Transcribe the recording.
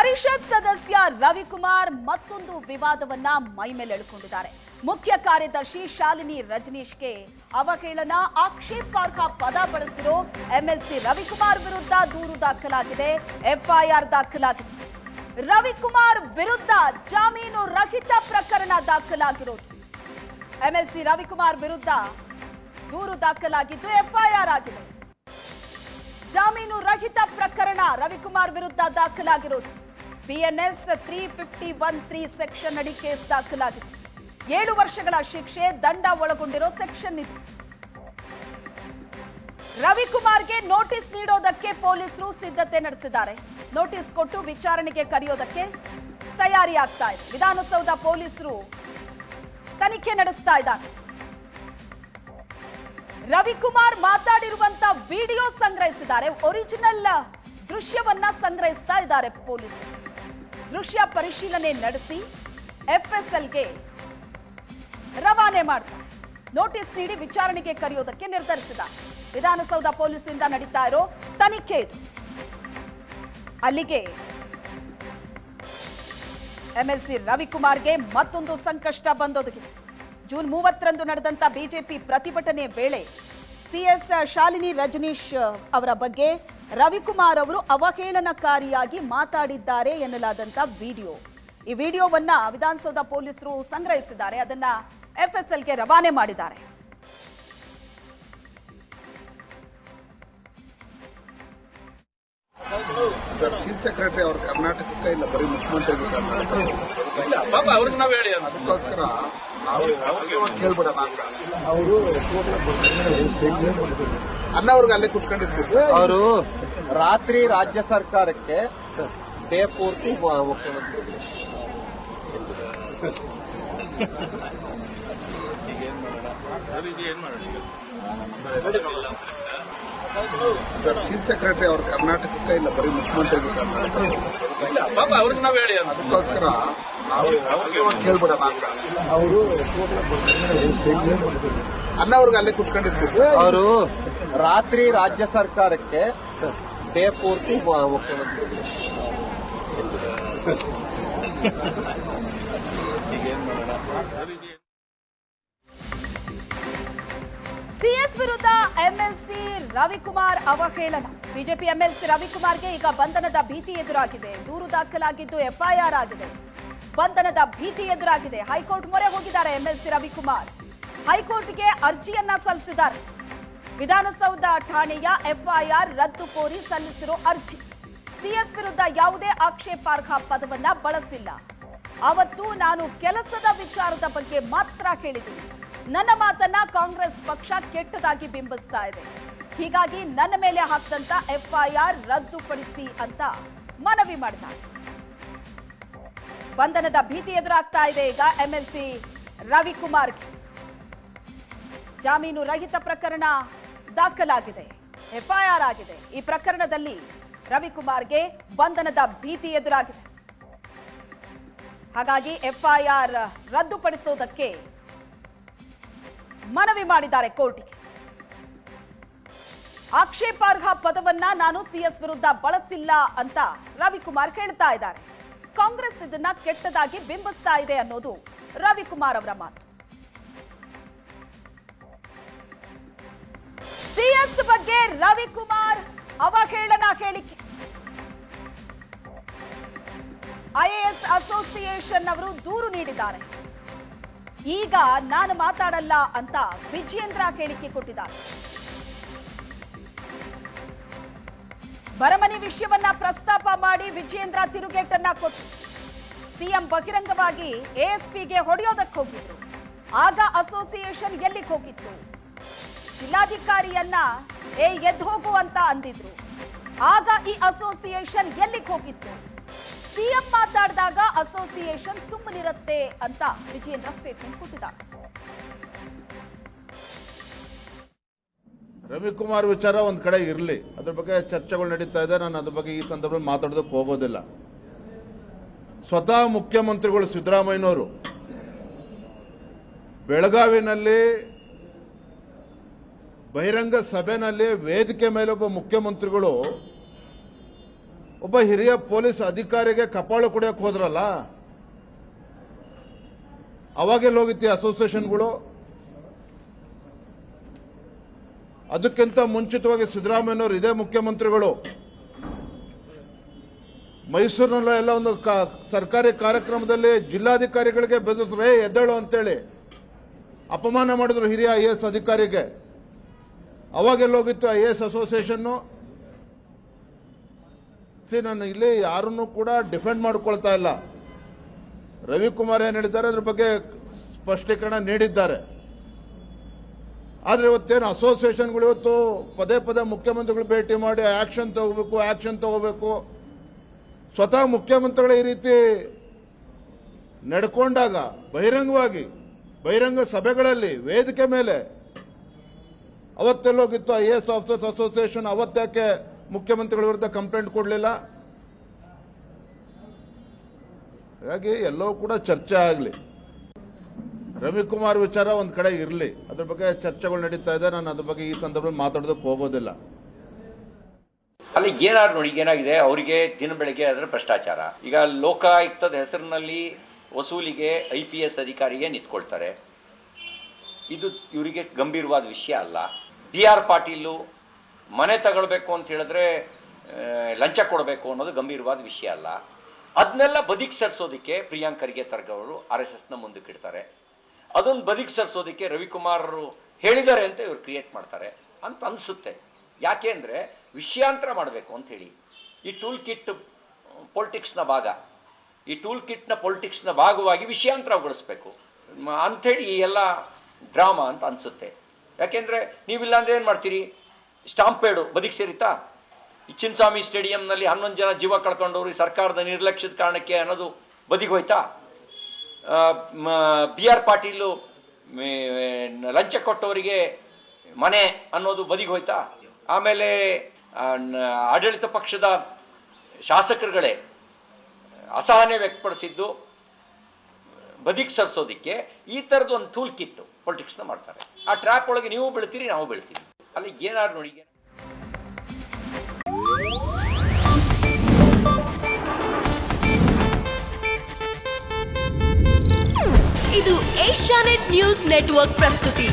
ಪರಿಷತ್ ಸದಸ್ಯ ರವಿಕುಮಾರ್ ಮತ್ತೊಂದು ವಿವಾದವನ್ನ ಮೈಮೇಲೆ ಎಳ್ಕೊಂಡಿದ್ದಾರೆ. ಮುಖ್ಯ ಕಾರ್ಯದರ್ಶಿ ಶಾಲಿನಿ ರಜನೀಶ್ಗೆ ಅವಹೇಳನ ಆಕ್ಷೇಪಾರ್ಹ ಪದ ಬಳಸಿರೋ ಎಂಎಲ್ಸಿ ರವಿಕುಮಾರ್ ವಿರುದ್ಧ ದೂರು ದಾಖಲಾಗಿದೆ, ಎಫ್ಐಆರ್ ದಾಖಲಾಗಿದೆ. ರವಿಕುಮಾರ್ ವಿರುದ್ಧ ಜಾಮೀನು ರಹಿತ ಪ್ರಕರಣ ದಾಖಲಾಗಿರೋದು. ಎಂಎಲ್ಸಿ ರವಿಕುಮಾರ್ ವಿರುದ್ಧ ದೂರು ದಾಖಲಾಗಿದ್ದು ಎಫ್ಐಆರ್ ಆಗಿದೆ. ಜಾಮೀನು ರಹಿತ ಪ್ರಕರಣ ರವಿಕುಮಾರ್ ವಿರುದ್ಧ ದಾಖಲಾಗಿರೋದು. ಬಿಎನ್ಎಸ್ 351(3) ಸೆಕ್ಷನ್ ಅಡಿ ಕೇಸ್ ದಾಖಲಾಗಿದೆ. 7 ವರ್ಷಗಳ ಶಿಕ್ಷೆ ದಂಡ ಒಳಗೊಂಡಿರೋ ಸೆಕ್ಷನ್ ಇದು. ರವಿಕುಮಾರ್ಗೆ ನೋಟಿಸ್ ನೀಡೋದಕ್ಕೆ ಪೊಲೀಸರು ಸಿದ್ಧತೆ ನಡೆಸಿದ್ದಾರೆ. ನೋಟಿಸ್ ಕೊಟ್ಟು ವಿಚಾರಣೆಗೆ ಕರೆಯೋದಕ್ಕೆ ತಯಾರಿ ಆಗ್ತಾ ಇದೆ. ವಿಧಾನಸೌಧ ಪೊಲೀಸರು ತನಿಖೆ ನಡೆಸ್ತಾ ಇದ್ದಾರೆ. ರವಿಕುಮಾರ್ ಮಾತಾಡಿರುವಂತ ವಿಡಿಯೋ ಸಂಗ್ರಹಿಸಿದ್ದಾರೆ. ಒರಿಜಿನಲ್ ದೃಶ್ಯವನ್ನ ಸಂಗ್ರಹಿಸ್ತಾ ಇದ್ದಾರೆ ಪೊಲೀಸರು. ದೃಶ್ಯ ಪರಿಶೀಲನೆ ನಡೆಸಿ ಎಫ್ಎಸ್ಎಲ್ಗೆ ರವಾನೆ ಮಾಡ್ತಾರೆ. ನೋಟಿಸ್ ನೀಡಿ ವಿಚಾರಣೆಗೆ ಕರೆಯೋದಕ್ಕೆ ನಿರ್ಧರಿಸಿದ್ದಾರೆ. ವಿಧಾನಸೌಧ ಪೊಲೀಸರಿಂದ ನಡೀತಾ ಇರೋ ತನಿಖೆ ಇದು. ಅಲ್ಲಿಗೆ ಎಂಎಲ್ಸಿ ರವಿಕುಮಾರ್ಗೆ ಮತ್ತೊಂದು ಸಂಕಷ್ಟ ಬಂದೊದಗಿದೆ. ಜೂನ್ 30ರಂದು ನಡೆದಂತ ಬಿಜೆಪಿ ಪ್ರತಿಭಟನೆ ವೇಳೆ ಸಿಎಸ್ ಶಾಲಿನಿ ರಜನೀಶ್ ಅವರ ಬಗ್ಗೆ ರವಿಕುಮಾರ್ ಅವರು ಅವಹೇಳನಕಾರಿಯಾಗಿ ಮಾತಾಡಿದ್ದಾರೆ ಎನ್ನಲಾದಂತ ವಿಡಿಯೋ. ಈ ವಿಡಿಯೋವನ್ನ ವಿಧಾನಸೌಧ ಪೊಲೀಸರು ಸಂಗ್ರಹಿಸಿದ್ದಾರೆ. ಅದನ್ನ ಎಫ್ಎಸ್ಎಲ್ಗೆ ರವಾನೆ ಮಾಡಿದ್ದಾರೆ. ಚೀಫ್ ಸೆಕ್ರೆಟರಿ ಅವರು ಕರ್ನಾಟಕಕ್ಕೆ ಇಲ್ಲ ಬರೀ ಮುಖ್ಯಮಂತ್ರಿ ಅದಕ್ಕೋಸ್ಕರ ಕೇಳ್ಬಿಡೋಣ ಅಂತ ಅನ್ನ ಅವ್ರಿಗೆ ಅಲ್ಲೇ ಕುತ್ಕೊಂಡಿರ್ತೀವಿ. ಅವರು ರಾತ್ರಿ ರಾಜ್ಯ ಸರ್ಕಾರಕ್ಕೆ ಡೇ ಪೂರ್ತಿ ಮುಖ್ಯಮಂತ್ರಿ ಚೀಫ್ ಸೆಕ್ರೆಟರಿ ಅವರು ಕರ್ನಾಟಕಕ್ಕೆ ಇಲ್ಲ ಬರೀ ಮುಖ್ಯಮಂತ್ರಿ ಅದಕ್ಕೋಸ್ಕರ ಕೇಳ್ಬಿಡೋಣ ಅಂತ ಅನ್ನ ಅವ್ರಿಗೆ ಅಲ್ಲೇ ಕುತ್ಕೊಂಡಿರ್ತೀವಿ. ಅವರು ರಾತ್ರಿ ರಾಜ್ಯ ಸರ್ಕಾರಕ್ಕೆ ಡೇ ಪೂರ್ತಿ ಮುಖ್ಯಮಂತ್ರಿ ಸಿಎಸ್ ವಿರುದ್ಧ ಎಂಎಲ್ಸಿ ರವಿಕುಮಾರ್ ಅವಹೇಳನ. ಬಿಜೆಪಿ ಎಂಎಲ್ಸಿ ರವಿಕುಮಾರ್ಗೆ ಈಗ ಬಂಧನದ ಭೀತಿ ಎದುರಾಗಿದೆ. ದೂರು ದಾಖಲಾಗಿದ್ದು ಎಫ್ಐಆರ್ ಆಗಿದೆ. ಬಂಧನದ ಭೀತಿ ಎದುರಾಗಿದೆ. ಹೈಕೋರ್ಟ್ ಮೊರೆ ಹೋಗಿದ್ದಾರೆ ಎಂಎಲ್ಸಿ ರವಿಕುಮಾರ್. ಹೈಕೋರ್ಟ್ಗೆ ಅರ್ಜಿಯನ್ನ ಸಲ್ಲಿಸಿದ್ದಾರೆ. ವಿಧಾನಸೌಧ ಠಾಣೆಯ ಎಫ್ಐಆರ್ ರದ್ದು ಕೋರಿ ಸಲ್ಲಿಸಿರೋ ಅರ್ಜಿ. ಸಿಎಸ್ ವಿರುದ್ಧ ಯಾವುದೇ ಆಕ್ಷೇಪಾರ್ಹ ಪದವನ್ನ ಬಳಸಿಲ್ಲ. ಅವತ್ತು ನಾನು ಕೆಲಸದ ವಿಚಾರದ ಬಗ್ಗೆ ಮಾತ್ರ ಹೇಳಿದ್ದೀನಿ. ನನ್ನ ಮಾತನ್ನ ಕಾಂಗ್ರೆಸ್ ಪಕ್ಷ ಕೆಟ್ಟದಾಗಿ ಬಿಂಬಿಸ್ತಾ ಇದೆ. ಹೀಗಾಗಿ ನನ್ನ ಮೇಲೆ ಹಾಕಿದಂತ ಎಫ್ಐಆರ್ ರದ್ದುಪಡಿಸಿ ಅಂತ ಮನವಿ ಮಾಡಿದ್ದಾರೆ. ಬಂಧನದ ಭೀತಿ ಎದುರಾಗ್ತಾ ಇದೆ ಈಗ ಎಂಎಲ್ಸಿ ರವಿಕುಮಾರ್ಗೆ. ಜಾಮೀನು ರಹಿತ ಪ್ರಕರಣ ದಾಖಲಾಗಿದೆ, ಎಫ್ಐಆರ್ ಆಗಿದೆ. ಈ ಪ್ರಕರಣದಲ್ಲಿ ರವಿಕುಮಾರ್ಗೆ ಬಂಧನದ ಭೀತಿ ಎದುರಾಗಿದೆ. ಹಾಗಾಗಿ ಎಫ್ಐಆರ್ ರದ್ದುಪಡಿಸೋದಕ್ಕೆ ಮನವಿ ಮಾಡಿದ್ದಾರೆ ಕೋರ್ಟಿಗೆ. ಆಕ್ಷೇಪಾರ್ಹ ಪದವನ್ನ ನಾನು ಸಿಎಸ್ ವಿರುದ್ಧ ಬಳಸಿಲ್ಲ ಅಂತ ರವಿಕುಮಾರ್ ಹೇಳ್ತಾ ಇದ್ದಾರೆ. ಕಾಂಗ್ರೆಸ್ ಇದನ್ನ ಕೆಟ್ಟದಾಗಿ ಬಿಂಬಿಸ್ತಾ ಇದೆ ಅನ್ನೋದು ರವಿಕುಮಾರ್ ಅವರ ಮಾತು. ಸಿಎಸ್ ಬಗ್ಗೆ ರವಿಕುಮಾರ್ ಅವಹೇಳನ ಹೇಳಿಕೆ. ಐಎಎಸ್ ಅಸೋಸಿಯೇಷನ್ ಅವರು ದೂರು ನೀಡಿದ್ದಾರೆ. ಈಗ ನಾನು ಮಾತಾಡಲ್ಲ ಅಂತ ವಿಜಯೇಂದ್ರ ಹೇಳಿಕೆ ಕೊಟ್ಟಿದ್ದಾರೆ. ಬರಮನಿ ವಿಷಯವನ್ನ ಪ್ರಸ್ತಾಪ ಮಾಡಿ ವಿಜಯೇಂದ್ರ ತಿರುಗೇಟನ್ನ ಕೊಟ್ಟು ಸಿಎಂ ಬಹಿರಂಗವಾಗಿ ಎಎಸ್ಪಿಗೆ ಹೊಡೆಯೋದಕ್ಕೆ ಹೋಗಿದ್ರು. ಆಗ ಅಸೋಸಿಯೇಷನ್ ಎಲ್ಲಿಗೆ ಹೋಗಿತ್ತು? ಜಿಲ್ಲಾಧಿಕಾರಿಯನ್ನ ಎದ್ದು ಹೋಗು ಅಂತ ಅಂದಿದ್ರು. ಆಗ ಈ ಅಸೋಸಿಯೇಷನ್ ಎಲ್ಲಿಗೆ ಹೋಗಿತ್ತು? ಸಿಎಂ ಮಾತಾಡಿದಾಗ ಅಸೋಸಿಯೇಷನ್ ಸುಮ್ಮನಿರುತ್ತೆ ಅಂತ ವಿಜಯೇಂದ್ರ ಸ್ಟೇಟ್ಮೆಂಟ್ ಕೊಟ್ಟಿದ್ದಾರೆ. ರವಿಕುಮಾರ್ ವಿಚಾರ ಒಂದ್ ಕಡೆ ಇರಲಿ, ಅದ್ರ ಬಗ್ಗೆ ಚರ್ಚೆಗಳು ನಡೀತಾ ಇದೆ. ನಾನು ಅದ್ರ ಬಗ್ಗೆ ಈ ಸಂದರ್ಭದಲ್ಲಿ ಮಾತಾಡೋದಕ್ಕೆ ಹೋಗೋದಿಲ್ಲ. ಸ್ವತಃ ಮುಖ್ಯಮಂತ್ರಿಗಳು ಸಿದ್ದರಾಮಯ್ಯನವರು ಬೆಳಗಾವಿನಲ್ಲಿ ಬಹಿರಂಗ ಸಭೆಯಲ್ಲಿ ವೇದಿಕೆ ಮೇಲೆ ಒಬ್ಬ ಮುಖ್ಯಮಂತ್ರಿಗಳು ಒಬ್ಬ ಹಿರಿಯ ಪೊಲೀಸ್ ಅಧಿಕಾರಿಗೆ ಕಪಾಳು ಕುಡಿಯಕ್ಕೆ ಹೋದ್ರಲ್ಲ, ಅವಾಗೆಲ್ಲ ಹೋಗಿತ್ತು ಅಸೋಸಿಯೇಷನ್ಗಳು? ಅದಕ್ಕಿಂತ ಮುಂಚಿತವಾಗಿ ಸಿದ್ದರಾಮಯ್ಯನವರು ಇದೇ ಮುಖ್ಯಮಂತ್ರಿಗಳು ಮೈಸೂರಿನಲ್ಲ ಎಲ್ಲ ಒಂದು ಸರ್ಕಾರಿ ಕಾರ್ಯಕ್ರಮದಲ್ಲಿ ಜಿಲ್ಲಾಧಿಕಾರಿಗಳಿಗೆ ಬೆದರಿದ್ರೆ ಎದ್ದೇಳು ಅಂತೇಳಿ ಅಪಮಾನ ಮಾಡಿದ್ರು ಹಿರಿಯ IAS ಅಧಿಕಾರಿಗೆ. ಅವಾಗೆಲ್ಲ ಹೋಗಿತ್ತು IAS ಅಸೋಸಿಯೇಷನ್? ನಾನು ಇಲ್ಲಿ ಯಾರನ್ನೂ ಕೂಡ ಡಿಫೆಂಡ್ ಮಾಡ್ಕೊಳ್ತಾ ಇಲ್ಲ. ರವಿಕುಮಾರ್ ಏನ್ ಹೇಳಿದ್ದಾರೆ ಅದ್ರ ಬಗ್ಗೆ ಸ್ಪಷ್ಟೀಕರಣ ನೀಡಿದ್ದಾರೆ. ಆದ್ರೆ ಇವತ್ತೇನು ಅಸೋಸಿಯೇಷನ್ಗಳು ಇವತ್ತು ಪದೇ ಪದೇ ಮುಖ್ಯಮಂತ್ರಿಗಳು ಭೇಟಿ ಮಾಡಿ ಆಕ್ಷನ್ ತಗೋಬೇಕು. ಸ್ವತಃ ಮುಖ್ಯಮಂತ್ರಿಗಳು ಈ ರೀತಿ ನಡ್ಕೊಂಡಾಗ ಬಹಿರಂಗವಾಗಿ ಬಹಿರಂಗ ಸಭೆಗಳಲ್ಲಿ ವೇದಿಕೆ ಮೇಲೆ ಅವತ್ತೆಲ್ಲೋಗಿತ್ತು IAS ಆಫೀಸರ್ಸ್ ಅಸೋಸಿಯೇಷನ್? ಅವತ್ತ್ಯಾಕೆ ಮುಖ್ಯಮಂತ್ರಿಗಳ ವಿರುದ್ಧ ಕಂಪ್ಲೇಂಟ್ ಕೊಡಲಿಲ್ಲ? ಹಾಗಾಗಿ ಎಲ್ಲವೂ ಕೂಡ ಚರ್ಚೆ ಆಗಲಿ. ರವಿಕುಮಾರ್ ವಿಚಾರ ಒಂದ್ ಕಡೆ ಇರಲಿ, ಅದ್ರ ಬಗ್ಗೆ ಚರ್ಚೆಗಳು ನಡೀತಾ ಇದೆ. ನಾನು ಅದ್ರ ಬಗ್ಗೆ ಈ ಸಂದರ್ಭದಲ್ಲಿ ಮಾತಾಡೋದಕ್ಕೆ ಹೋಗೋದಿಲ್ಲ. ಅಲ್ಲಿ ಏನಾದ್ರು ನೋಡಿ ಏನಾಗಿದೆ, ಅವರಿಗೆ ದಿನ ಬೆಳಗ್ಗೆ ಅದರ ಭ್ರಷ್ಟಾಚಾರ. ಈಗ ಲೋಕಾಯುಕ್ತದ ಹೆಸರಿನಲ್ಲಿ ವಸೂಲಿಗೆ IPS ಅಧಿಕಾರಿಗೆ ನಿಂತ್ಕೊಳ್ತಾರೆ. ಇದು ಇವರಿಗೆ ಗಂಭೀರವಾದ ವಿಷಯ ಅಲ್ಲ. BR ಪಾಟೀಲು ಮನೆ ತಗೊಳ್ಬೇಕು ಅಂತ ಹೇಳಿದ್ರೆ ಲಂಚ ಕೊಡಬೇಕು ಅನ್ನೋದು ಗಂಭೀರವಾದ ವಿಷಯ ಅಲ್ಲ. ಅದನ್ನೆಲ್ಲ ಬದಿಗೆ ಸರಿಸೋದಕ್ಕೆ ಪ್ರಿಯಾಂಕ್ ಖರ್ಗೆ ಅವರು RSSನ ಮುಂದಕ್ಕೆ ಇಡ್ತಾರೆ. ಅದನ್ನು ಬದಿಗೆ ಸರಿಸೋದಕ್ಕೆ ರವಿಕುಮಾರ್ ಹೇಳಿದ್ದಾರೆ ಅಂತ ಇವರು ಕ್ರಿಯೇಟ್ ಮಾಡ್ತಾರೆ ಅಂತ ಅನಿಸುತ್ತೆ. ಯಾಕೆ ಅಂದರೆ ವಿಷಯಾಂತರ ಮಾಡಬೇಕು ಅಂತ ಹೇಳಿ. ಈ ಟೂಲ್ ಕಿಟ್ ಪೊಲಿಟಿಕ್ಸ್ನ ಭಾಗ, ಈ ಟೂಲ್ ಕಿಟ್ನ ಪೊಲಿಟಿಕ್ಸ್ನ ಭಾಗವಾಗಿ ವಿಷಯಾಂತರಗೊಳಿಸ್ಬೇಕು ಅಂಥೇಳಿ ಈ ಎಲ್ಲ ಡ್ರಾಮಾ ಅಂತ ಅನಿಸುತ್ತೆ. ಯಾಕೆಂದರೆ ನೀವಿಲ್ಲ ಅಂದರೆ ಏನು ಮಾಡ್ತೀರಿ? ಸ್ಟಾಂಪೇಡು ಬದಿಗೆ ಸೇರಿತಾ? ಈ ಚಿನ್ನಸ್ವಾಮಿ ಸ್ಟೇಡಿಯಂನಲ್ಲಿ 11 ಜನ ಜೀವ ಕಳ್ಕೊಂಡವ್ರು ಸರ್ಕಾರದ ನಿರ್ಲಕ್ಷ್ಯದ ಕಾರಣಕ್ಕೆ ಅನ್ನೋದು ಬದಿಗೆ ಹೋಯ್ತಾ? BR ಪಾಟೀಲು ಲಂಚ ಕೊಟ್ಟವರಿಗೆ ಮನೆ ಅನ್ನೋದು ಬದಿಗೆ ಹೋಯ್ತಾ? ಆಮೇಲೆ ಆಡಳಿತ ಪಕ್ಷದ ಶಾಸಕರುಗಳೇ ಅಸಹನೆ ವ್ಯಕ್ತಪಡಿಸಿದ್ದು ಬದಿಗೆ ಸರಿಸೋದಕ್ಕೆ ಈ ಥರದ್ದು ಒಂದು ಟೂಲ್ ಕಿಟ್ ಪೊಲಿಟಿಕ್ಸ್ನ ಮಾಡ್ತಾರೆ. ಆ ಟ್ರ್ಯಾಪ್ ಒಳಗೆ ನೀವು ಬೀಳ್ತೀರಿ, ನಾವು ಬೀಳ್ತೀವಿ. ಅಲ್ಲಿ ಏನಾದ್ರು ನೋಡಿ. ಇದು ಏಷ್ಯಾನೆಟ್ ನ್ಯೂಸ್ ನೆಟ್ವರ್ಕ್ ಪ್ರಸ್ತುತಿ.